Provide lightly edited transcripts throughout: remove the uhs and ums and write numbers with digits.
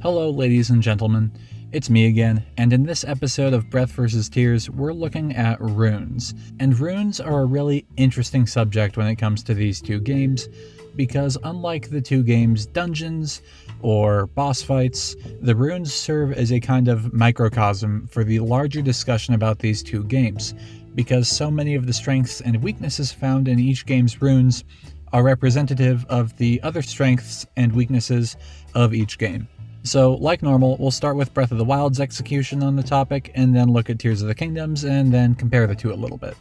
Hello ladies and gentlemen, it's me again, and in this episode of Breath vs. Tears, we're looking at runes. And runes are a really interesting subject when it comes to these two games, because unlike the two games' dungeons or boss fights, the runes serve as a kind of microcosm for the larger discussion about these two games, because so many of the strengths and weaknesses found in each game's runes are representative of the other strengths and weaknesses of each game. So, like normal, we'll start with Breath of the Wild's execution on the topic, and then look at Tears of the Kingdoms, and then compare the two a little bit.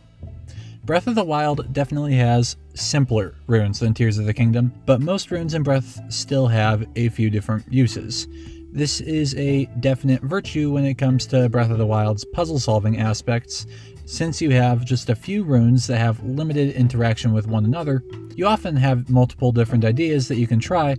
Breath of the Wild definitely has simpler runes than Tears of the Kingdom, but most runes in Breath still have a few different uses. This is a definite virtue when it comes to Breath of the Wild's puzzle-solving aspects. Since you have just a few runes that have limited interaction with one another, you often have multiple different ideas that you can try,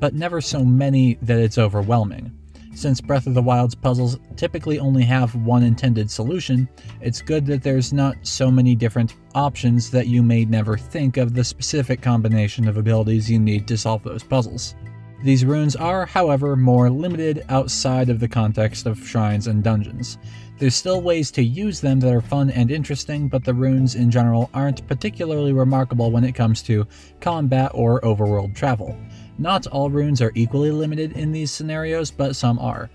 but never so many that it's overwhelming. Since Breath of the Wild's puzzles typically only have one intended solution, it's good that there's not so many different options that you may never think of the specific combination of abilities you need to solve those puzzles. These runes are, however, more limited outside of the context of shrines and dungeons. There's still ways to use them that are fun and interesting, but the runes in general aren't particularly remarkable when it comes to combat or overworld travel. Not all runes are equally limited in these scenarios, but some are.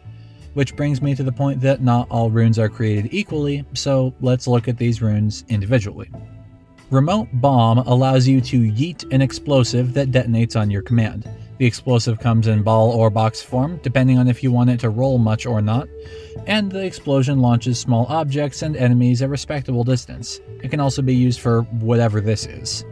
Which brings me to the point that not all runes are created equally, so let's look at these runes individually. Remote Bomb allows you to yeet an explosive that detonates on your command. The explosive comes in ball or box form, depending on if you want it to roll much or not, and the explosion launches small objects and enemies a respectable distance. It can also be used for whatever this is.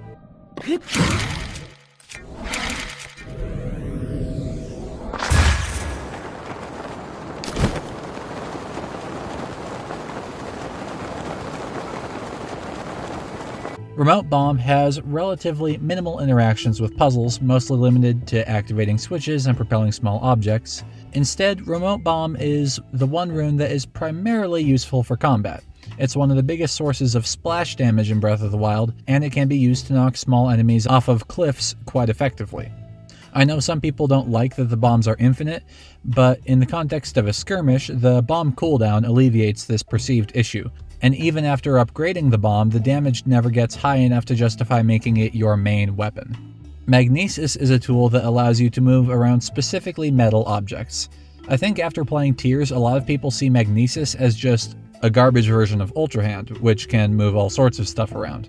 Remote Bomb has relatively minimal interactions with puzzles, mostly limited to activating switches and propelling small objects. Instead, Remote Bomb is the one rune that is primarily useful for combat. It's one of the biggest sources of splash damage in Breath of the Wild, and it can be used to knock small enemies off of cliffs quite effectively. I know some people don't like that the bombs are infinite, but in the context of a skirmish, the bomb cooldown alleviates this perceived issue. And even after upgrading the bomb, the damage never gets high enough to justify making it your main weapon. Magnesis is a tool that allows you to move around specifically metal objects. I think after playing Tears, a lot of people see Magnesis as just a garbage version of Ultrahand, which can move all sorts of stuff around.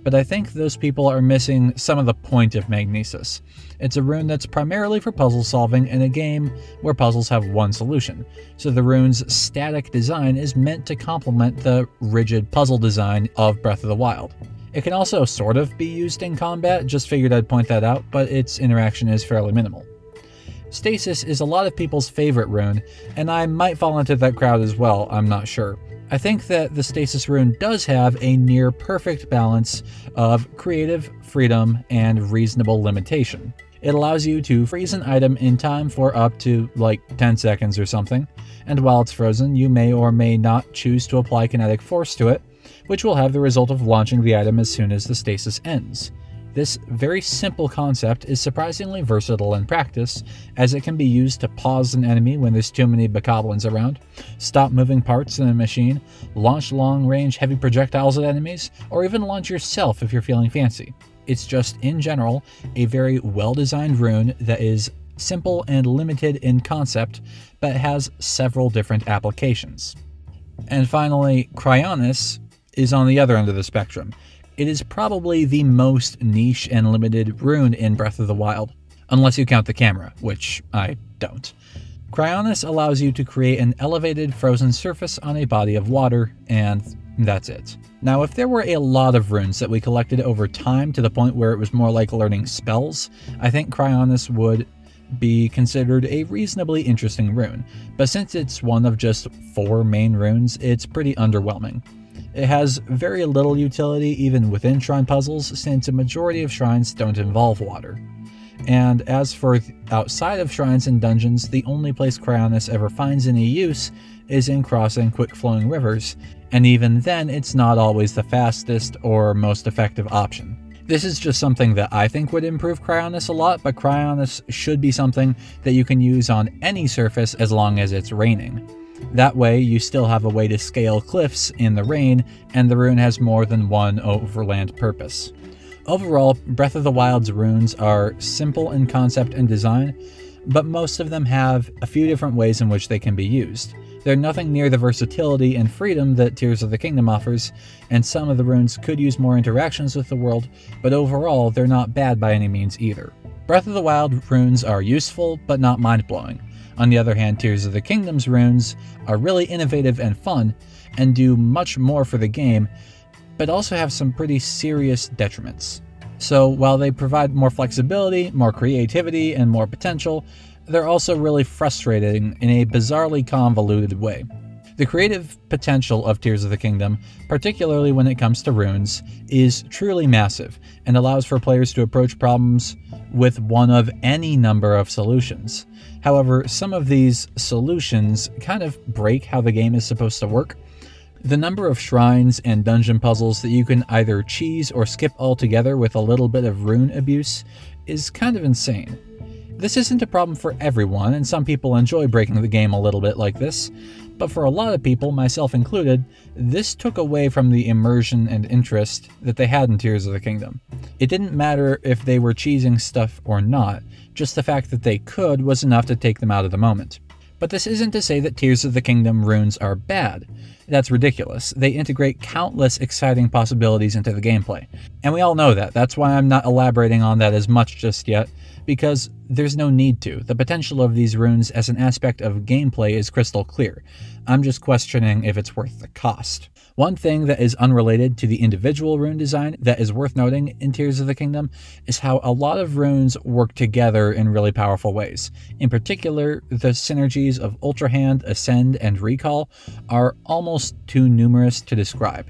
But I think those people are missing some of the point of Magnesis. It's a rune that's primarily for puzzle solving in a game where puzzles have one solution, so the rune's static design is meant to complement the rigid puzzle design of Breath of the Wild. It can also sort of be used in combat, just figured I'd point that out, but its interaction is fairly minimal. Stasis is a lot of people's favorite rune, and I might fall into that crowd as well, I'm not sure. I think that the Stasis rune does have a near perfect balance of creative freedom and reasonable limitation. It allows you to freeze an item in time for up to like 10 seconds or something, and while it's frozen, you may or may not choose to apply kinetic force to it, which will have the result of launching the item as soon as the stasis ends. This very simple concept is surprisingly versatile in practice, as it can be used to pause an enemy when there's too many bokoblins around, stop moving parts in a machine, launch long-range heavy projectiles at enemies, or even launch yourself if you're feeling fancy. It's just, in general, a very well-designed rune that is simple and limited in concept, but has several different applications. And finally, Cryonis is on the other end of the spectrum. It is probably the most niche and limited rune in Breath of the Wild, unless you count the camera, which I don't. Cryonis allows you to create an elevated frozen surface on a body of water, and that's it. Now, if there were a lot of runes that we collected over time to the point where it was more like learning spells, I think Cryonis would be considered a reasonably interesting rune, but since it's one of just 4 main runes, it's pretty underwhelming. It has very little utility even within shrine puzzles, since a majority of shrines don't involve water. And as for outside of shrines and dungeons, the only place Cryonis ever finds any use is in crossing quick-flowing rivers, and even then it's not always the fastest or most effective option. This is just something that I think would improve Cryonis a lot, but Cryonis should be something that you can use on any surface as long as it's raining. That way, you still have a way to scale cliffs in the rain, and the rune has more than one overland purpose. Overall, Breath of the Wild's runes are simple in concept and design, but most of them have a few different ways in which they can be used. They're nothing near the versatility and freedom that Tears of the Kingdom offers, and some of the runes could use more interactions with the world, but overall, they're not bad by any means either. Breath of the Wild runes are useful, but not mind-blowing. On the other hand, Tears of the Kingdom's runes are really innovative and fun, and do much more for the game, but also have some pretty serious detriments. So while they provide more flexibility, more creativity, and more potential, they're also really frustrating in a bizarrely convoluted way. The creative potential of Tears of the Kingdom, particularly when it comes to runes, is truly massive, and allows for players to approach problems with one of any number of solutions. However, some of these solutions kind of break how the game is supposed to work. The number of shrines and dungeon puzzles that you can either cheese or skip altogether with a little bit of rune abuse is kind of insane. This isn't a problem for everyone, and some people enjoy breaking the game a little bit like this, but for a lot of people, myself included, this took away from the immersion and interest that they had in Tears of the Kingdom. It didn't matter if they were cheesing stuff or not, just the fact that they could was enough to take them out of the moment. But this isn't to say that Tears of the Kingdom runes are bad. That's ridiculous. They integrate countless exciting possibilities into the gameplay. And we all know that. That's why I'm not elaborating on that as much just yet, because there's no need to. The potential of these runes as an aspect of gameplay is crystal clear. I'm just questioning if it's worth the cost. One thing that is unrelated to the individual rune design that is worth noting in Tears of the Kingdom is how a lot of runes work together in really powerful ways. In particular, the synergies of Ultrahand, Ascend, and Recall are almost too numerous to describe.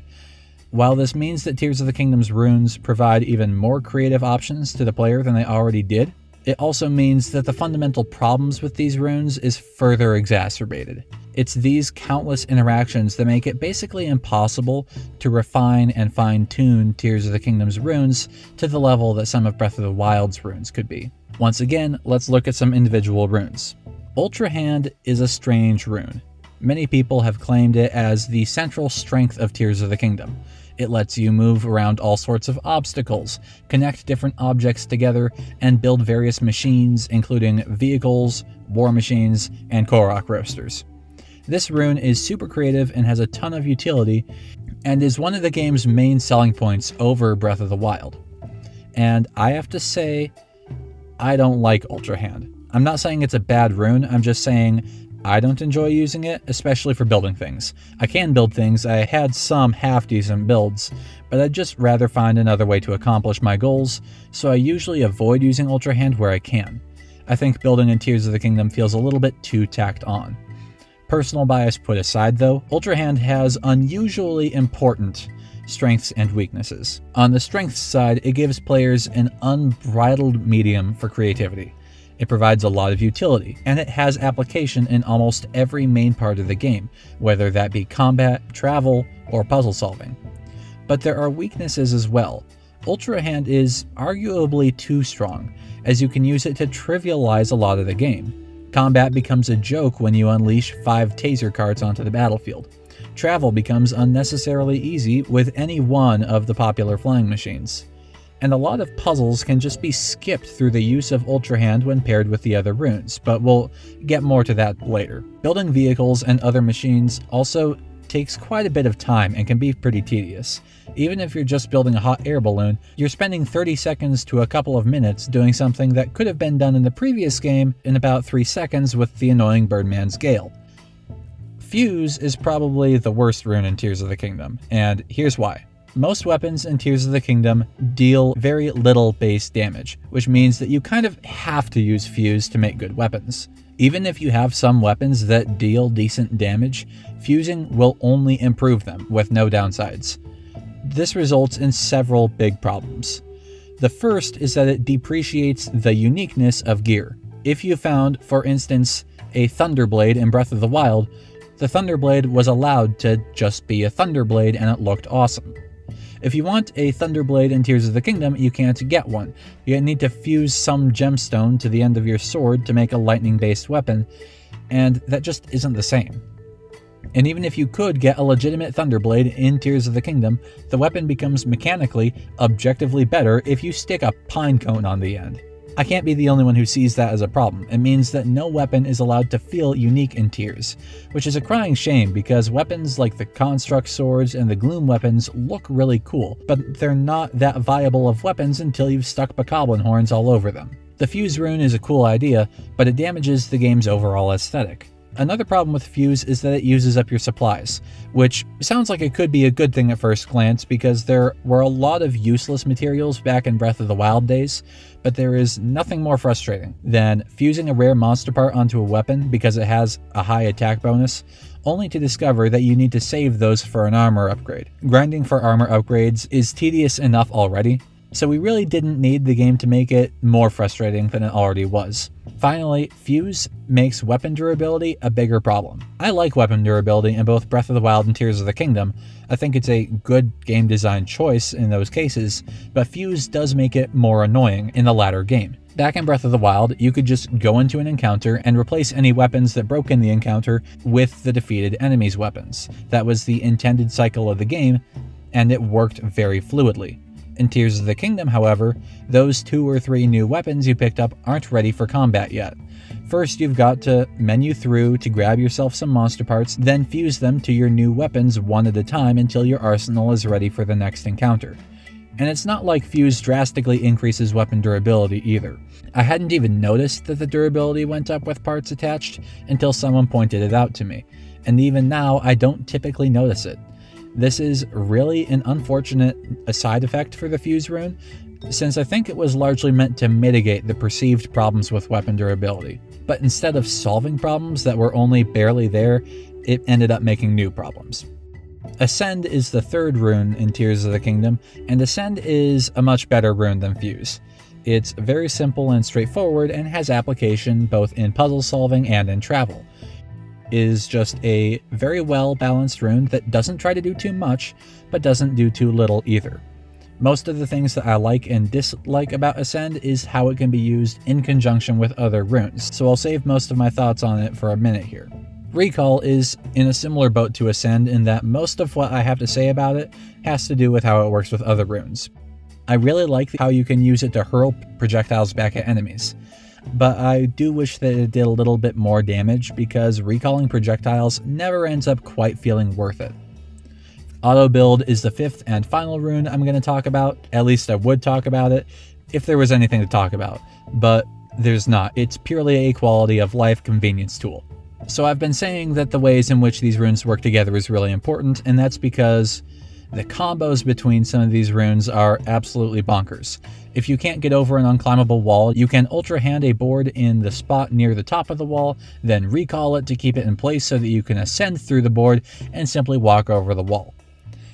While this means that Tears of the Kingdom's runes provide even more creative options to the player than they already did, it also means that the fundamental problems with these runes is further exacerbated. It's these countless interactions that make it basically impossible to refine and fine-tune Tears of the Kingdom's runes to the level that some of Breath of the Wild's runes could be. Once again, let's look at some individual runes. Ultrahand is a strange rune. Many people have claimed it as the central strength of Tears of the Kingdom. It lets you move around all sorts of obstacles, connect different objects together, and build various machines, including vehicles, war machines, and Korok roasters. This rune is super creative and has a ton of utility, and is one of the game's main selling points over Breath of the Wild. And I have to say, I don't like Ultrahand. I'm not saying it's a bad rune, I'm just saying I don't enjoy using it, especially for building things. I can build things, I had some half-decent builds, but I'd just rather find another way to accomplish my goals, so I usually avoid using Ultrahand where I can. I think building in Tears of the Kingdom feels a little bit too tacked on. Personal bias put aside though, Ultrahand has unusually important strengths and weaknesses. On the strengths side, it gives players an unbridled medium for creativity. It provides a lot of utility, and it has application in almost every main part of the game, whether that be combat, travel, or puzzle solving. But there are weaknesses as well. Ultrahand is arguably too strong, as you can use it to trivialize a lot of the game. Combat becomes a joke when you unleash 5 taser carts onto the battlefield. Travel becomes unnecessarily easy with any one of the popular flying machines. And a lot of puzzles can just be skipped through the use of Ultrahand when paired with the other runes, but we'll get more to that later. Building vehicles and other machines also takes quite a bit of time and can be pretty tedious. Even if you're just building a hot air balloon, you're spending 30 seconds to a couple of minutes doing something that could have been done in the previous game in about 3 seconds with the annoying Birdman's Gale. Fuse is probably the worst rune in Tears of the Kingdom, and here's why. Most weapons in Tears of the Kingdom deal very little base damage, which means that you kind of have to use Fuse to make good weapons. Even if you have some weapons that deal decent damage, fusing will only improve them, with no downsides. This results in several big problems. The first is that it depreciates the uniqueness of gear. If you found, for instance, a Thunderblade in Breath of the Wild, the Thunderblade was allowed to just be a Thunderblade and it looked awesome. If you want a Thunderblade in Tears of the Kingdom, you can't get one. You need to fuse some gemstone to the end of your sword to make a lightning-based weapon, and that just isn't the same. And even if you could get a legitimate Thunderblade in Tears of the Kingdom, the weapon becomes mechanically, objectively better if you stick a pine cone on the end. I can't be the only one who sees that as a problem. It means that no weapon is allowed to feel unique in Tears, which is a crying shame because weapons like the Construct swords and the Gloom weapons look really cool, but they're not that viable of weapons until you've stuck bokoblin horns all over them. The Fuse rune is a cool idea, but it damages the game's overall aesthetic. Another problem with Fuse is that it uses up your supplies, which sounds like it could be a good thing at first glance because there were a lot of useless materials back in Breath of the Wild days, but there is nothing more frustrating than fusing a rare monster part onto a weapon because it has a high attack bonus, only to discover that you need to save those for an armor upgrade. Grinding for armor upgrades is tedious enough already, so we really didn't need the game to make it more frustrating than it already was. Finally, Fuse makes weapon durability a bigger problem. I like weapon durability in both Breath of the Wild and Tears of the Kingdom. I think it's a good game design choice in those cases, but Fuse does make it more annoying in the latter game. Back in Breath of the Wild, you could just go into an encounter and replace any weapons that broke in the encounter with the defeated enemy's weapons. That was the intended cycle of the game, and it worked very fluidly. In Tears of the Kingdom, however, those 2 or 3 new weapons you picked up aren't ready for combat yet. First, you've got to menu through to grab yourself some monster parts, then fuse them to your new weapons one at a time until your arsenal is ready for the next encounter. And it's not like Fuse drastically increases weapon durability either. I hadn't even noticed that the durability went up with parts attached until someone pointed it out to me, and even now I don't typically notice it. This is really an unfortunate side effect for the Fuse rune, since I think it was largely meant to mitigate the perceived problems with weapon durability. But instead of solving problems that were only barely there, it ended up making new problems. Ascend is the third rune in Tears of the Kingdom, and Ascend is a much better rune than Fuse. It's very simple and straightforward and has application both in puzzle solving and in travel. Is just a very well balanced rune that doesn't try to do too much, but doesn't do too little either. Most of the things that I like and dislike about Ascend is how it can be used in conjunction with other runes, so I'll save most of my thoughts on it for a minute here. Recall is in a similar boat to Ascend in that most of what I have to say about it has to do with how it works with other runes. I really like how you can use it to hurl projectiles back at enemies, but I do wish that it did a little bit more damage because recalling projectiles never ends up quite feeling worth it. Auto build is the fifth and final rune I'm going to talk about. At least I would talk about it if there was anything to talk about, but there's not. It's purely a quality of life convenience tool. So I've been saying that the ways in which these runes work together is really important, and that's because the combos between some of these runes are absolutely bonkers. If you can't get over an unclimbable wall, you can Ultrahand a board in the spot near the top of the wall, then recall it to keep it in place so that you can ascend through the board and simply walk over the wall.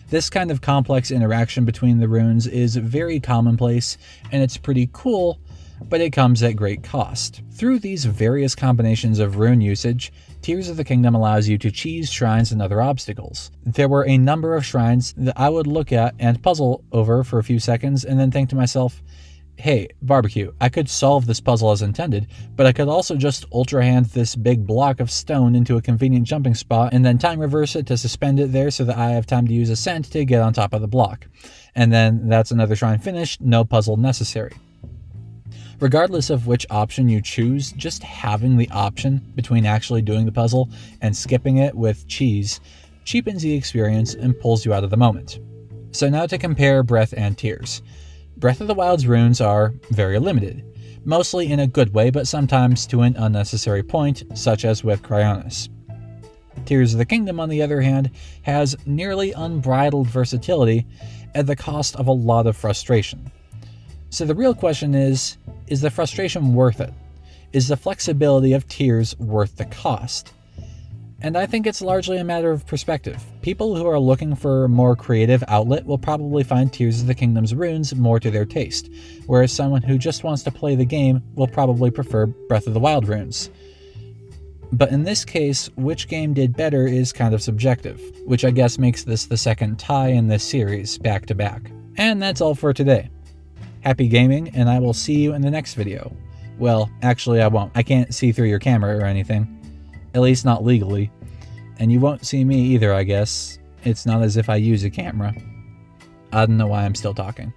This kind of complex interaction between the runes is very commonplace, and it's pretty cool, but it comes at great cost. Through these various combinations of rune usage, Tears of the Kingdom allows you to cheese shrines and other obstacles. There were a number of shrines that I would look at and puzzle over for a few seconds and then think to myself, hey, barbecue, I could solve this puzzle as intended, but I could also just Ultrahand this big block of stone into a convenient jumping spot and then time reverse it to suspend it there so that I have time to use Ascent to get on top of the block. And then that's another shrine finished, no puzzle necessary. Regardless of which option you choose, just having the option between actually doing the puzzle and skipping it with cheese cheapens the experience and pulls you out of the moment. So now to compare Breath and Tears. Breath of the Wild's runes are very limited, mostly in a good way, but sometimes to an unnecessary point, such as with Cryonis. Tears of the Kingdom, on the other hand, has nearly unbridled versatility at the cost of a lot of frustration. So the real question is the frustration worth it? Is the flexibility of Tears worth the cost? And I think it's largely a matter of perspective. People who are looking for a more creative outlet will probably find Tears of the Kingdom's runes more to their taste, whereas someone who just wants to play the game will probably prefer Breath of the Wild runes. But in this case, which game did better is kind of subjective, which I guess makes this the second tie in this series, back to back. And that's all for today. Happy gaming, and I will see you in the next video. Well, actually I won't. I can't see through your camera or anything. At least not legally. And you won't see me either, I guess. It's not as if I use a camera. I don't know why I'm still talking.